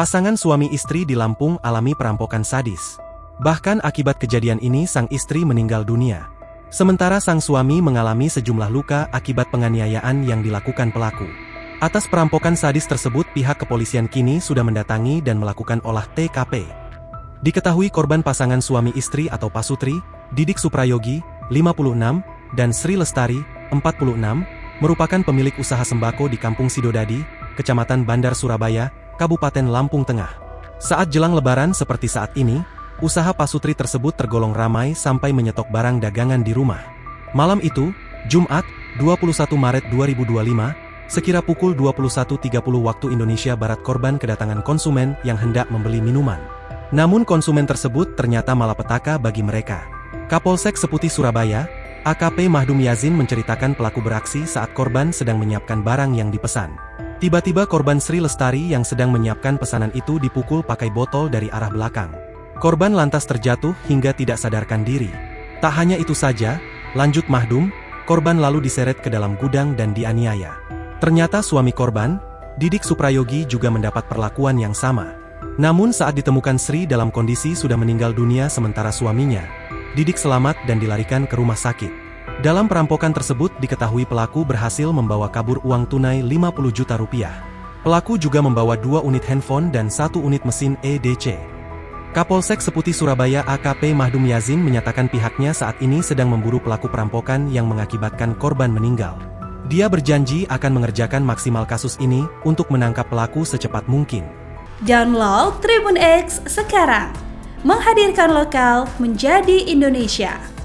Pasangan suami istri di Lampung alami perampokan sadis. Bahkan akibat kejadian ini sang istri meninggal dunia. Sementara sang suami mengalami sejumlah luka akibat penganiayaan yang dilakukan pelaku. Atas perampokan sadis tersebut pihak kepolisian kini sudah mendatangi dan melakukan olah TKP. Diketahui korban pasangan suami istri atau pasutri, Didik Suprayogi, 56, dan Sri Lestari, 46, merupakan pemilik usaha sembako di Kampung Sidodadi, Kecamatan Bandar Surabaya, Kabupaten Lampung Tengah. Saat jelang lebaran seperti saat ini, usaha pasutri tersebut tergolong ramai sampai menyetok barang dagangan di rumah. Malam itu, Jumat, 21 Maret 2025, sekira pukul 21.30 waktu Indonesia Barat korban kedatangan konsumen yang hendak membeli minuman. Namun konsumen tersebut ternyata malapetaka bagi mereka. Kapolsek Seputih Surabaya, AKP Mahdum Yazin menceritakan pelaku beraksi saat korban sedang menyiapkan barang yang dipesan. Tiba-tiba korban Sri Lestari yang sedang menyiapkan pesanan itu dipukul pakai botol dari arah belakang. Korban lantas terjatuh hingga tidak sadarkan diri. Tak hanya itu saja, lanjut Mahdum, korban lalu diseret ke dalam gudang dan dianiaya. Ternyata suami korban, Didik Suprayogi juga mendapat perlakuan yang sama. Namun saat ditemukan Sri dalam kondisi sudah meninggal dunia sementara suaminya, Didik selamat dan dilarikan ke rumah sakit. Dalam perampokan tersebut diketahui pelaku berhasil membawa kabur uang tunai 50 juta rupiah. Pelaku juga membawa 2 unit handphone dan 1 unit mesin EDC. Kapolsek Seputih Surabaya AKP Mahdum Yazin menyatakan pihaknya saat ini sedang memburu pelaku perampokan yang mengakibatkan korban meninggal. Dia berjanji akan mengerjakan maksimal kasus ini untuk menangkap pelaku secepat mungkin. Download Tribun X sekarang, menghadirkan lokal menjadi Indonesia.